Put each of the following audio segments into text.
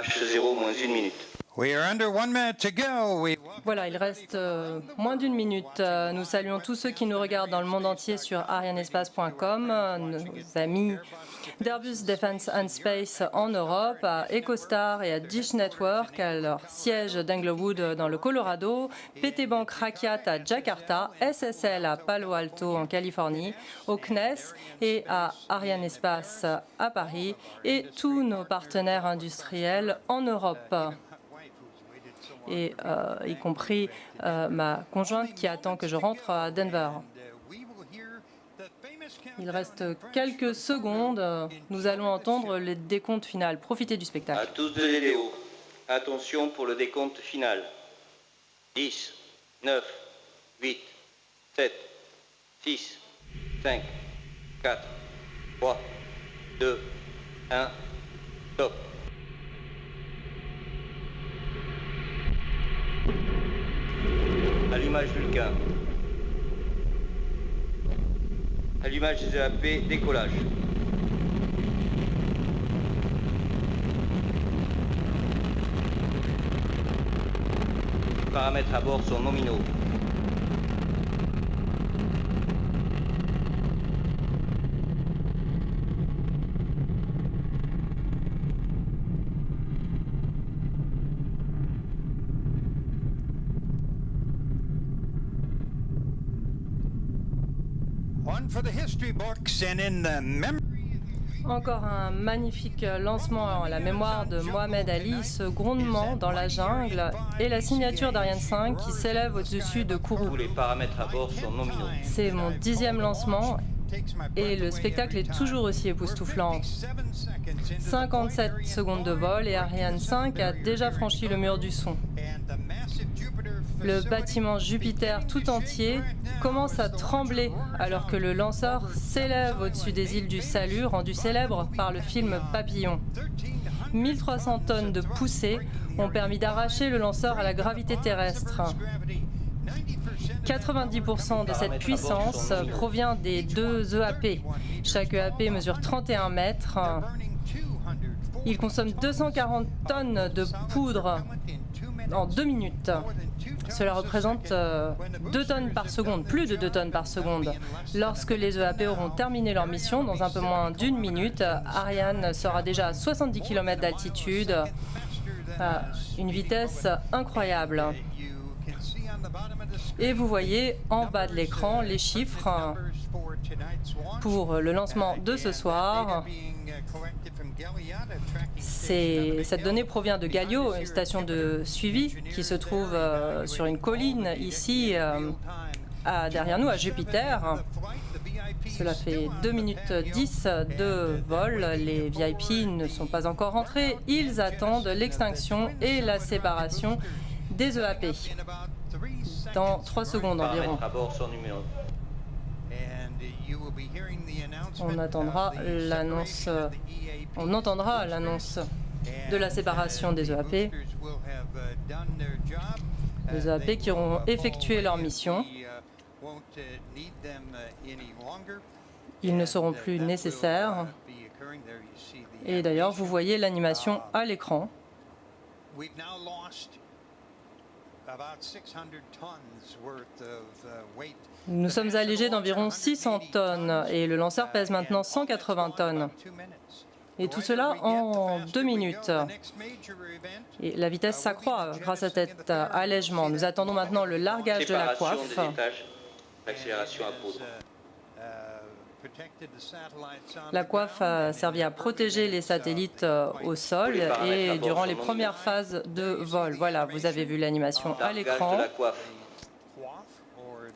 H0 moins 1 minute. We are under 1 minute to go. Voilà, il reste moins d'une minute. Nous saluons tous ceux qui nous regardent dans le monde entier sur arianespace.com, nos amis d'Airbus Defence and Space en Europe, à EchoStar et à Dish Network, à leur siège d'Englewood dans le Colorado, PT Bank Rakyat à Jakarta, SSL à Palo Alto en Californie, au CNES et à Ariane Espace à Paris, et tous nos partenaires industriels en Europe. Et y compris ma conjointe qui attend que je rentre à Denver. Il reste quelques secondes. Nous allons entendre le décompte final. Profitez du spectacle. À tous de l'aider haut. Attention pour le décompte final. 10, 9, 8, 7, 6, 5, 4, 3, 2, 1, top. Allumage Vulcain. Allumage des EAP, décollage. Les paramètres à bord sont nominaux. Encore un magnifique lancement à la mémoire de Mohamed Ali, ce grondement dans la jungle et la signature d'Ariane 5 qui s'élève au-dessus de Kourou. Tous les paramètres à bord sont nominaux. C'est mon 10e lancement et le spectacle est toujours aussi époustouflant. 57 secondes de vol et Ariane 5 a déjà franchi le mur du son. Le bâtiment Jupiter tout entier commence à trembler alors que le lanceur s'élève au-dessus des îles du Salut, rendu célèbre par le film Papillon. 1300 tonnes de poussée ont permis d'arracher le lanceur à la gravité terrestre. 90% de cette puissance provient des 2 EAP. Chaque EAP mesure 31 mètres. Il consomme 240 tonnes de poudre en 2 minutes. Cela représente 2 tonnes par seconde, plus de 2 tonnes par seconde. Lorsque les EAP auront terminé leur mission, dans un peu moins d'1 minute, Ariane sera déjà à 70 km d'altitude, à une vitesse incroyable. Et vous voyez en bas de l'écran les chiffres pour le lancement de ce soir. Cette donnée provient de Galio, une station de suivi qui se trouve sur une colline ici, derrière nous, à Jupiter. Cela fait 2 minutes 10 de vol. Les VIP ne sont pas encore rentrés. Ils attendent l'extinction et la séparation des EAP dans 3 secondes environ. On entendra l'annonce de la séparation des EAP. Les EAP qui auront effectué leur mission. Ils ne seront plus nécessaires. Et d'ailleurs, vous voyez l'animation à l'écran. Nous sommes allégés d'environ 600 tonnes et le lanceur pèse maintenant 180 tonnes. Et tout cela en 2 minutes. Et la vitesse s'accroît grâce à cet allègement. Nous attendons maintenant le largage de la coiffe. L'accélération à poudre. La coiffe a servi à protéger les satellites au sol et durant les premières phases de vol. Voilà, vous avez vu l'animation à l'écran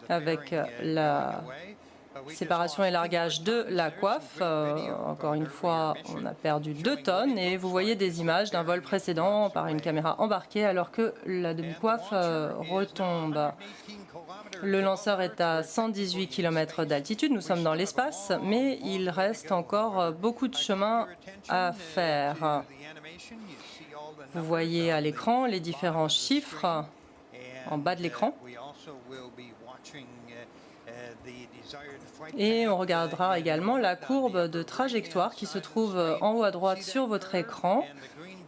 avec la séparation et largage de la coiffe. Encore une fois, on a perdu 2 tonnes et vous voyez des images d'un vol précédent par une caméra embarquée alors que la demi-coiffe retombe. Le lanceur est à 118 km d'altitude. Nous sommes dans l'espace, mais il reste encore beaucoup de chemin à faire. Vous voyez à l'écran les différents chiffres en bas de l'écran. Et on regardera également la courbe de trajectoire qui se trouve en haut à droite sur votre écran.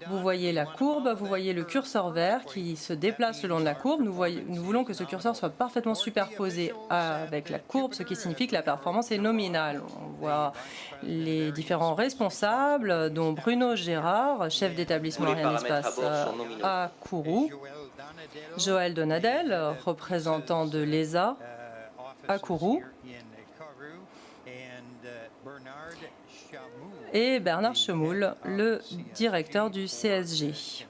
Vous voyez la courbe, vous voyez le curseur vert qui se déplace le long de la courbe. Nous voulons que ce curseur soit parfaitement superposé avec la courbe, ce qui signifie que la performance est nominale. On voit les différents responsables, dont Bruno Gérard, chef d'établissement Tous les Ariane paramètres à Espace bord sont nominaux. à Kourou, Joël Donadel, représentant de l'ESA à Kourou, et Bernard Chemoul, le directeur du CSG.